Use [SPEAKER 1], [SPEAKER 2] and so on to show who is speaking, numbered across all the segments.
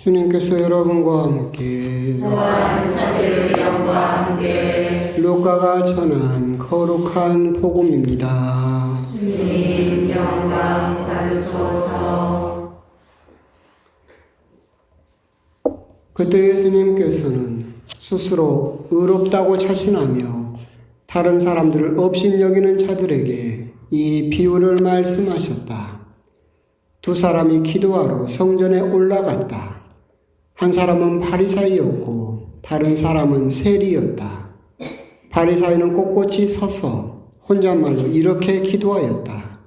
[SPEAKER 1] 주님께서 여러분과 함께
[SPEAKER 2] 또한 사제의 영과 함께
[SPEAKER 1] 루카가 전한 거룩한 복음입니다.
[SPEAKER 2] 주님 영광 받으소서.
[SPEAKER 1] 그때 예수님께서는 스스로 의롭다고 자신하며 다른 사람들을 업신여기는 자들에게 이 비유를 말씀하셨다. 두 사람이 기도하러 성전에 올라갔다. 한 사람은 바리사이였고 다른 사람은 세리였다. 바리사이는 꼿꼿이 서서 혼잣말로 이렇게 기도하였다.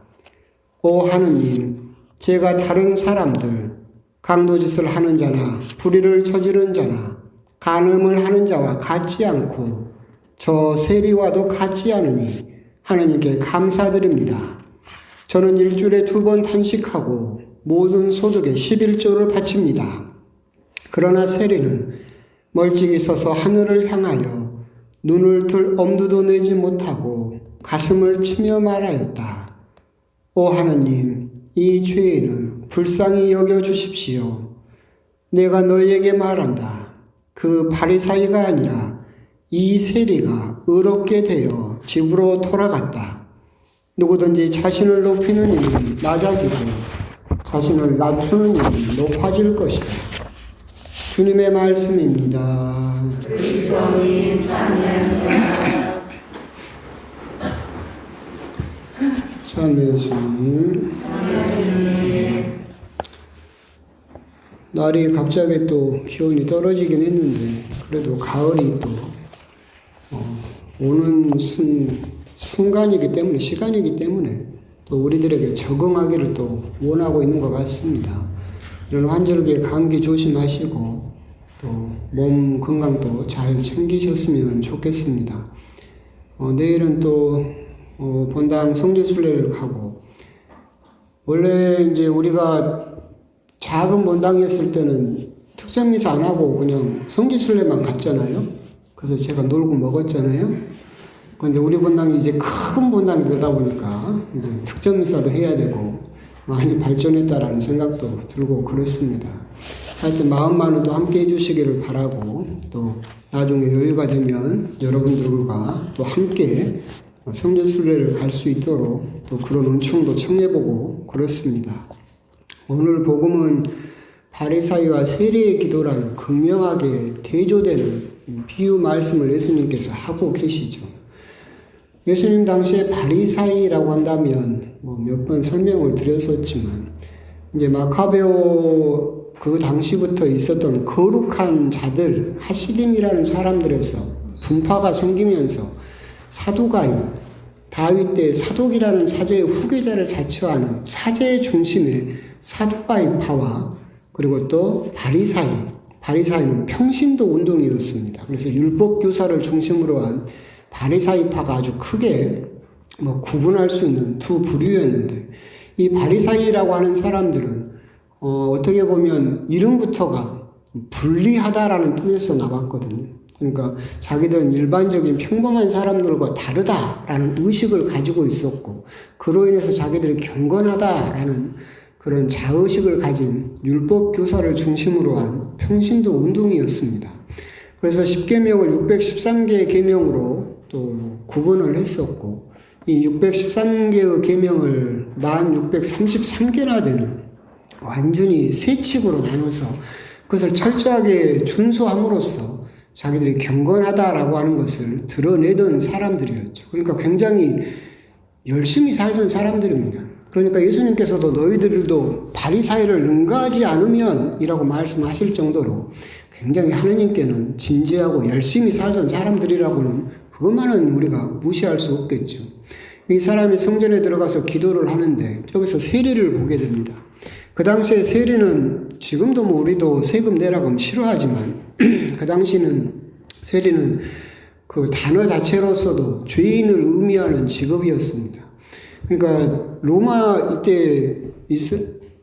[SPEAKER 1] 오 하느님, 제가 다른 사람들, 강도짓을 하는 자나 불의를 저지른 자나 간음을 하는 자와 같지 않고 저 세리와도 같지 않으니 하느님께 감사드립니다. 저는 일주일에 2번 탄식하고 모든 소득의 11조를 바칩니다. 그러나 세리는 멀찍이 서서 하늘을 향하여 눈을 들 엄두도 내지 못하고 가슴을 치며 말하였다. 오 하느님, 이 죄인을 불쌍히 여겨주십시오. 내가 너희에게 말한다. 그 바리사이가 아니라 이 세리가 의롭게 되어 집으로 돌아갔다. 누구든지 자신을 높이는 이는 낮아지고 자신을 낮추는 이는 높아질 것이다. 주님의 말씀입니다.
[SPEAKER 2] 그리스도님 참여합니다.
[SPEAKER 1] 참 예수님. 날이 갑자기 또 기온이 떨어지긴 했는데 그래도 가을이 또 오는 순간이기 때문에 시간이기 때문에 또 우리들에게 적응하기를 또 원하고 있는 것 같습니다. 이런 환절기에 감기 조심하시고 또 몸 건강도 잘 챙기셨으면 좋겠습니다. 내일은 또 본당 성지순례를 가고 원래 이제 우리가 작은 본당이었을 때는 특전 미사 안 하고 그냥 성지순례만 갔잖아요. 그래서 제가 놀고 먹었잖아요. 그런데 우리 본당이 이제 큰 본당이 되다 보니까 이제 특전 미사도 해야 되고 많이 발전했다라는 생각도 들고 그렇습니다. 하여튼 마음만은 또 함께 해주시기를 바라고 또 나중에 여유가 되면 여러분들과 또 함께 성지순례를 갈 수 있도록 또 그런 은총도 청해보고 그렇습니다. 오늘 복음은 바리사이와 세리의 기도라는 극명하게 대조되는 비유 말씀을 예수님께서 하고 계시죠. 예수님 당시에 바리사이라고 한다면 몇 번 설명을 드렸었지만 이제 마카베오 그 당시부터 있었던 거룩한 자들 하시림이라는 사람들에서 분파가 생기면서 사두가이 다윗 때 사독이라는 사제의 후계자를 자처하는 사제 중심의 사두가이파와 그리고 또 바리사이는 평신도 운동이었습니다. 그래서 율법 교사를 중심으로 한 바리사이파가 아주 크게 구분할 수 있는 두 부류였는데 이 바리사이라고 하는 사람들은 어떻게 보면 이름부터가 불리하다라는 뜻에서 나왔거든요. 그러니까 자기들은 일반적인 평범한 사람들과 다르다라는 의식을 가지고 있었고 그로 인해서 자기들이 경건하다라는 그런 자의식을 가진 율법 교사를 중심으로 한 평신도 운동이었습니다. 그래서 10계명을 613개의 계명으로 또 구분을 했었고 이 613개의 계명을 1633개나 되는 완전히 세 축으로 나눠서 그것을 철저하게 준수함으로써 자기들이 경건하다라고 하는 것을 드러내던 사람들이었죠. 그러니까 굉장히 열심히 살던 사람들입니다. 그러니까 예수님께서도 너희들도 바리사이를 능가하지 않으면 이라고 말씀하실 정도로 굉장히 하느님께는 진지하고 열심히 살던 사람들이라고는 그것만은 우리가 무시할 수 없겠죠. 이 사람이 성전에 들어가서 기도를 하는데 저기서 세리를 보게 됩니다. 그 당시에 세리는 지금도 우리도 세금 내라고 하면 싫어하지만 그 당시는 세리는 그 단어 자체로서도 죄인을 의미하는 직업이었습니다. 그러니까 로마 이때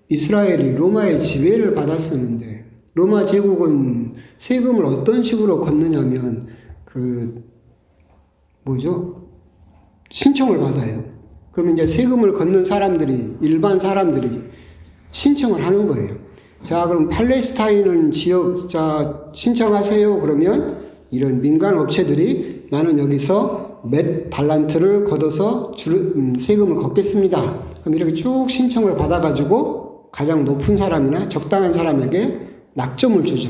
[SPEAKER 1] 이스라엘이 로마의 지배를 받았었는데 로마 제국은 세금을 어떤 식으로 걷느냐면 신청을 받아요. 그러면 이제 세금을 걷는 사람들이 일반 사람들이 신청을 하는 거예요. 자, 그럼 팔레스타인 지역, 자, 신청하세요. 그러면 이런 민간 업체들이 나는 여기서 몇 달란트를 걷어서 세금을 걷겠습니다. 그럼 이렇게 쭉 신청을 받아가지고 가장 높은 사람이나 적당한 사람에게 낙점을 주죠.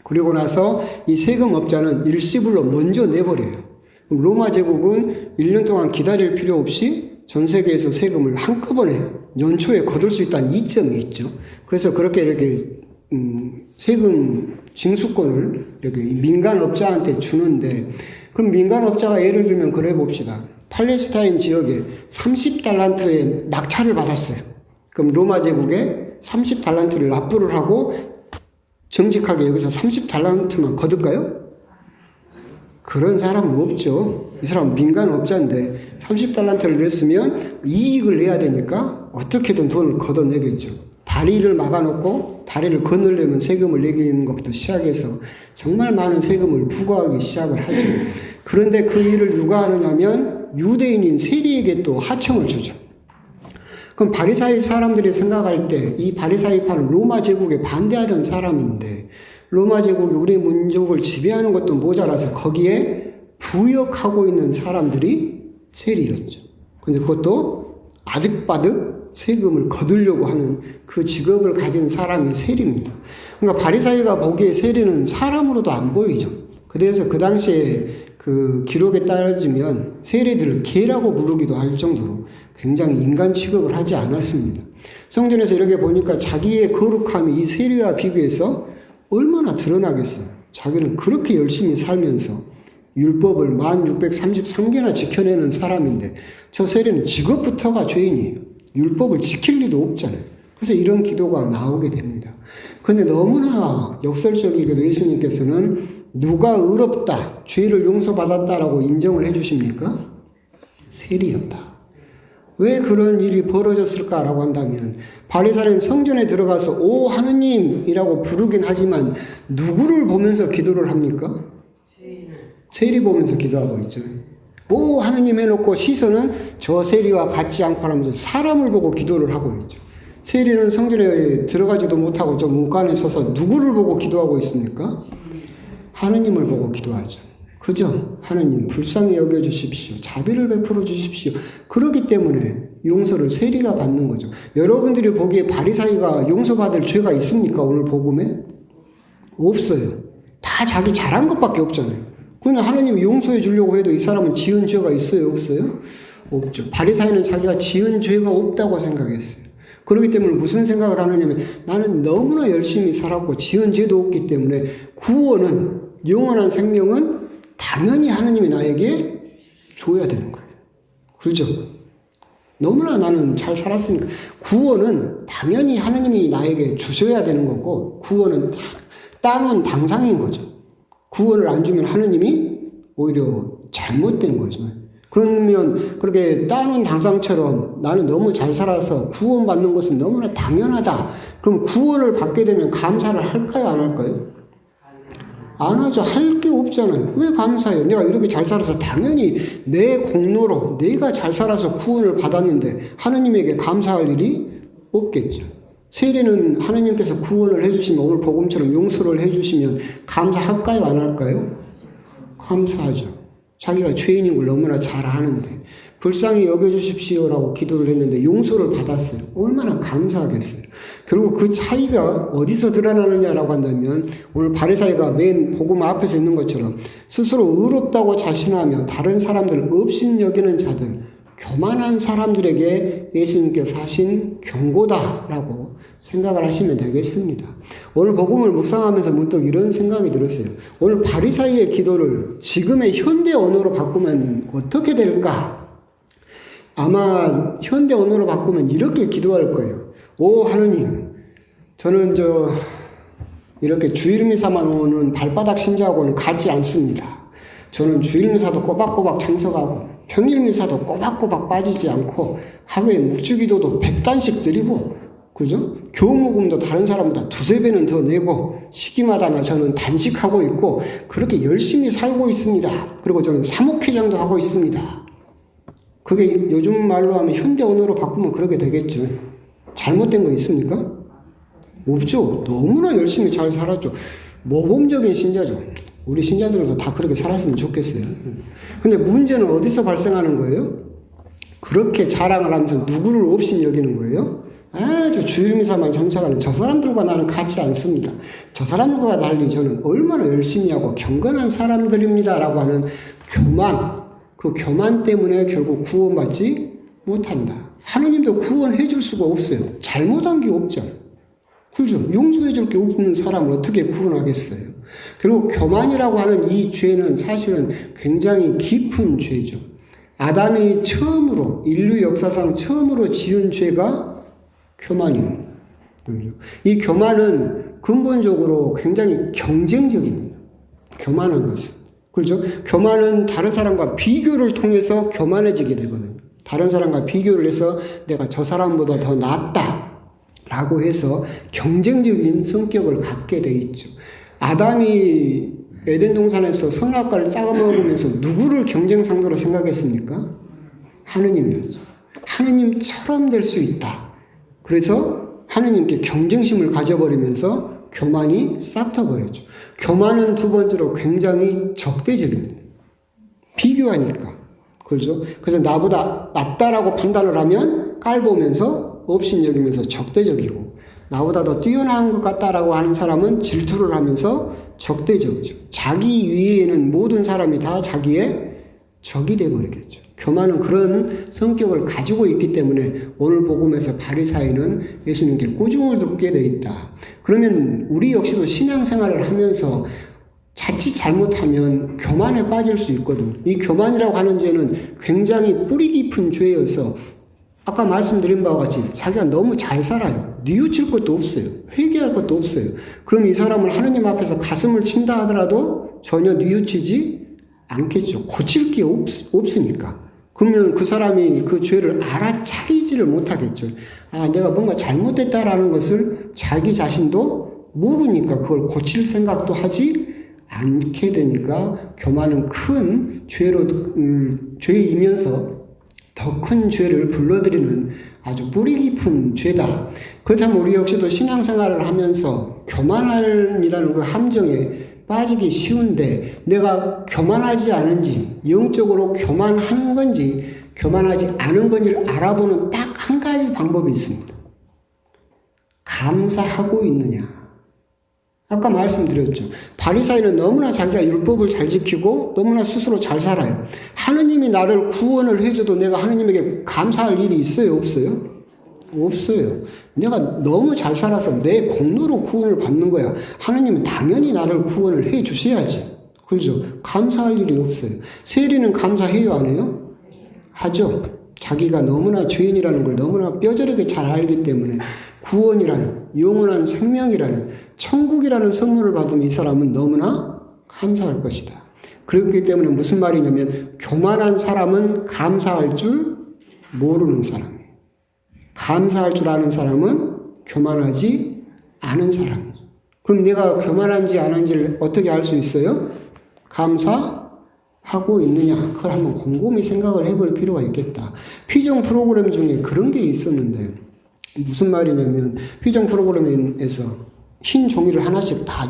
[SPEAKER 1] 그리고 나서 이 세금업자는 일시불로 먼저 내버려요. 그럼 로마 제국은 1년 동안 기다릴 필요 없이 전 세계에서 세금을 한꺼번에 연초에 거둘 수 있다는 이점이 있죠. 그래서 그렇게 이렇게 세금 징수권을 이렇게 민간업자한테 주는데, 그럼 민간업자가 예를 들면 그래 봅시다. 팔레스타인 지역에 30달란트의 낙찰을 받았어요. 그럼 로마 제국에 30달란트를 납부를 하고 정직하게 여기서 30달란트만 거둘까요? 그런 사람은 없죠. 이 사람은 민간업자인데 30달란트를 냈으면 이익을 내야 되니까 어떻게든 돈을 걷어내겠죠. 다리를 막아놓고 다리를 건너려면 세금을 내기는 것부터 시작해서 정말 많은 세금을 부과하기 시작을 하죠. 그런데 그 일을 누가 하느냐면 유대인인 세리에게 또 하청을 주죠. 그럼 바리사이 사람들이 생각할 때 이 바리사이파는 로마 제국에 반대하던 사람인데, 로마 제국이 우리 민족을 지배하는 것도 모자라서 거기에 부역하고 있는 사람들이 세리였죠. 근데 그것도 아득바득 세금을 거두려고 하는 그 직업을 가진 사람이 세리입니다. 그러니까 바리사이가 보기에 세리는 사람으로도 안 보이죠. 그래서 그 당시에 그 기록에 따라지면 세리들을 개라고 부르기도 할 정도로 굉장히 인간 취급을 하지 않았습니다. 성전에서 이렇게 보니까 자기의 거룩함이 이 세리와 비교해서 얼마나 드러나겠어요. 자기는 그렇게 열심히 살면서 율법을 1633개나 지켜내는 사람인데 저 세리는 직업부터가 죄인이에요. 율법을 지킬 리도 없잖아요. 그래서 이런 기도가 나오게 됩니다. 그런데 너무나 역설적이게도 예수님께서는 누가 의롭다, 죄를 용서받았다라고 인정을 해주십니까? 세리였다. 왜 그런 일이 벌어졌을까라고 한다면 바리새인은 성전에 들어가서 오 하느님이라고 부르긴 하지만 누구를 보면서 기도를 합니까? 세리 보면서 기도하고 있죠. 오 하느님 해놓고 시선은 저 세리와 같지 않고 하면서 사람을 보고 기도를 하고 있죠. 세리는 성전에 들어가지도 못하고 저 문간에 서서 누구를 보고 기도하고 있습니까? 하느님을 보고 기도하죠. 그죠? 하느님 불쌍히 여겨주십시오. 자비를 베풀어 주십시오. 그렇기 때문에 용서를 세리가 받는 거죠. 여러분들이 보기에 바리사이가 용서받을 죄가 있습니까? 오늘 복음에? 없어요. 다 자기 잘한 것밖에 없잖아요. 그러나 하느님이 용서해 주려고 해도 이 사람은 지은 죄가 있어요? 없어요? 없죠. 바리사이는 자기가 지은 죄가 없다고 생각했어요. 그렇기 때문에 무슨 생각을 하느냐면 나는 너무나 열심히 살았고 지은 죄도 없기 때문에 구원은, 영원한 생명은 당연히 하느님이 나에게 줘야 되는 거예요. 그렇죠? 너무나 나는 잘 살았으니까 구원은 당연히 하느님이 나에게 주셔야 되는 거고 구원은 따놓은 당상인 거죠. 구원을 안 주면 하느님이 오히려 잘못된 거죠. 그러면 그렇게 따놓은 당상처럼 나는 너무 잘 살아서 구원받는 것은 너무나 당연하다. 그럼 구원을 받게 되면 감사를 할까요? 안 할까요? 안 하죠. 할 게 없잖아요. 왜 감사해요? 내가 이렇게 잘 살아서 당연히 내 공로로 내가 잘 살아서 구원을 받았는데 하느님에게 감사할 일이 없겠죠. 세리는 하느님께서 구원을 해주시면 오늘 복음처럼 용서를 해주시면 감사할까요? 안 할까요? 감사하죠. 자기가 죄인인 걸 너무나 잘 아는데 불쌍히 여겨주십시오라고 기도를 했는데 용서를 받았어요. 얼마나 감사하겠어요. 결국 그 차이가 어디서 드러나느냐라고 한다면 오늘 바리사이가 맨 복음 앞에서 있는 것처럼 스스로 의롭다고 자신하며 다른 사람들을 업신여기는 자들, 교만한 사람들에게 예수님께서 하신 경고다라고 생각을 하시면 되겠습니다. 오늘 복음을 묵상하면서 문득 이런 생각이 들었어요. 오늘 바리사이의 기도를 지금의 현대 언어로 바꾸면 어떻게 될까? 아마 현대 언어로 바꾸면 이렇게 기도할 거예요. 오 하느님, 저는 이렇게 주일미사만 오는 발바닥 신자하고는 가지 않습니다. 저는 주일미사도 꼬박꼬박 참석하고 평일미사도 꼬박꼬박 빠지지 않고 하루에 묵주기도도 100단씩 드리고, 그죠? 교무금도 다른 사람보다 2~3배는 더 내고 시기마다 저는 단식하고 있고 그렇게 열심히 살고 있습니다. 그리고 저는 사목회장도 하고 있습니다. 그게 요즘 말로 하면 현대 언어로 바꾸면 그렇게 되겠죠. 잘못된 거 있습니까? 없죠. 너무나 열심히 잘 살았죠. 모범적인 신자죠. 우리 신자들도 다 그렇게 살았으면 좋겠어요. 근데 문제는 어디서 발생하는 거예요? 그렇게 자랑을 하면서 누구를 없인 여기는 거예요? 아주 주일미사만 장착하는 저 사람들과 나는 같지 않습니다. 저 사람들과 달리 저는 얼마나 열심히 하고 경건한 사람들입니다. 라고 하는 교만, 그 교만 때문에 결국 구원받지 못한다. 하느님도 구원해 줄 수가 없어요. 잘못한 게 없잖아요. 그렇죠? 용서해 줄 게 없는 사람을 어떻게 구원하겠어요? 결국 교만이라고 하는 이 죄는 사실은 굉장히 깊은 죄죠. 아담이 처음으로, 인류 역사상 처음으로 지은 죄가 교만이에요. 이 교만은 근본적으로 굉장히 경쟁적입니다. 교만한 것은. 그렇죠? 교만은 다른 사람과 비교를 통해서 교만해지게 되거든요. 다른 사람과 비교를 해서 내가 저 사람보다 더 낫다 라고 해서 경쟁적인 성격을 갖게 돼 있죠. 아담이 에덴 동산에서 선악과를 짜먹으면서 누구를 경쟁 상대로 생각했습니까? 하느님이었죠. 하느님처럼 될 수 있다. 그래서 하느님께 경쟁심을 가져버리면서 교만이 싹 터버렸죠. 교만은 두 번째로 굉장히 적대적입니다. 비교하니까. 그렇죠? 그래서 나보다 낫다라고 판단을 하면 깔보면서 업신여기면서 적대적이고, 나보다 더 뛰어난 것 같다라고 하는 사람은 질투를 하면서 적대적이죠. 자기 위에는 모든 사람이 다 자기의 적이 되어버리겠죠. 교만은 그런 성격을 가지고 있기 때문에 오늘 복음에서 바리사이는 예수님께 꾸중을 듣게 돼 있다. 그러면 우리 역시도 신앙생활을 하면서 자칫 잘못하면 교만에 빠질 수 있거든요. 이 교만이라고 하는 죄는 굉장히 뿌리 깊은 죄여서 아까 말씀드린 바와 같이 자기가 너무 잘 살아요. 뉘우칠 것도 없어요. 회개할 것도 없어요. 그럼 이 사람은 하느님 앞에서 가슴을 친다 하더라도 전혀 뉘우치지 않겠죠. 고칠 게 없으니까. 그러면 그 사람이 그 죄를 알아차리지를 못하겠죠. 아, 내가 뭔가 잘못됐다라는 것을 자기 자신도 모르니까 그걸 고칠 생각도 하지 않게 되니까 교만은 큰 죄이면서 더 큰 죄를 불러들이는 아주 뿌리 깊은 죄다. 그렇다면 우리 역시도 신앙생활을 하면서 교만이라는 그 함정에 빠지기 쉬운데 내가 교만하지 않은지, 영적으로 교만한 건지 교만하지 않은 건지를 알아보는 딱 한 가지 방법이 있습니다. 감사하고 있느냐. 아까 말씀드렸죠. 바리사이는 너무나 자기가 율법을 잘 지키고 너무나 스스로 잘 살아요. 하느님이 나를 구원을 해줘도 내가 하느님에게 감사할 일이 있어요? 없어요? 없어요. 내가 너무 잘 살아서 내 공로로 구원을 받는 거야. 하느님은 당연히 나를 구원을 해 주셔야지. 그렇죠? 감사할 일이 없어요. 세리는 감사해요? 안 해요? 하죠. 자기가 너무나 죄인이라는 걸 너무나 뼈저리게 잘 알기 때문에 구원이라는, 영원한 생명이라는, 천국이라는 선물을 받으면 이 사람은 너무나 감사할 것이다. 그렇기 때문에 무슨 말이냐면 교만한 사람은 감사할 줄 모르는 사람이에요. 감사할 줄 아는 사람은 교만하지 않은 사람이죠. 그럼 내가 교만한지 안 한지를 어떻게 알 수 있어요? 감사하고 있느냐? 그걸 한번 곰곰이 생각을 해볼 필요가 있겠다. 피정 프로그램 중에 그런 게 있었는데 무슨 말이냐면 피정 프로그램에서 흰 종이를 하나씩 다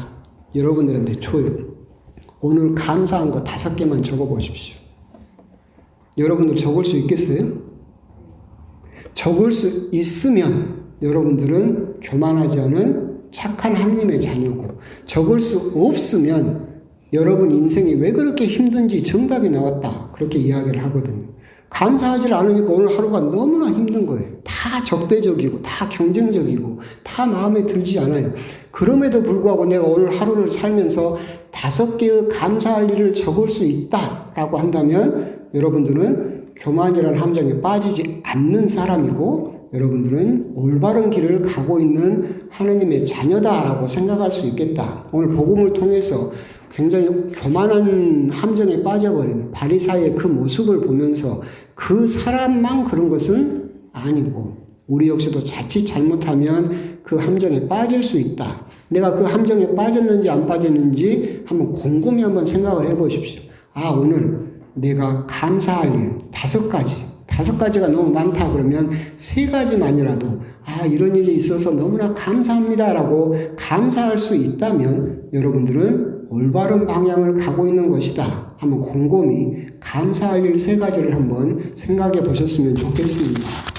[SPEAKER 1] 여러분들한테 줘요. 오늘 감사한 거 5개만 적어보십시오. 여러분들 적을 수 있겠어요? 적을 수 있으면 여러분들은 교만하지 않은 착한 하느님의 자녀고, 적을 수 없으면 여러분 인생이 왜 그렇게 힘든지 정답이 나왔다. 그렇게 이야기를 하거든요. 감사하지 않으니까 오늘 하루가 너무나 힘든 거예요. 다 적대적이고 다 경쟁적이고 다 마음에 들지 않아요. 그럼에도 불구하고 내가 오늘 하루를 살면서 5개의 감사할 일을 적을 수 있다라고 한다면 여러분들은 교만이라는 함정에 빠지지 않는 사람이고 여러분들은 올바른 길을 가고 있는 하느님의 자녀다라고 생각할 수 있겠다. 오늘 복음을 통해서 굉장히 교만한 함정에 빠져버린 바리사이의 그 모습을 보면서 그 사람만 그런 것은 아니고 우리 역시도 자칫 잘못하면 그 함정에 빠질 수 있다. 내가 그 함정에 빠졌는지 안 빠졌는지 한번 곰곰이 한번 생각을 해보십시오. 아, 오늘 내가 감사할 일 5가지 5가지가 너무 많다 그러면 3가지만이라도 이런 일이 있어서 너무나 감사합니다라고 감사할 수 있다면 여러분들은 올바른 방향을 가고 있는 것이다. 한번 곰곰이 감사할 일 3가지를 한번 생각해 보셨으면 좋겠습니다.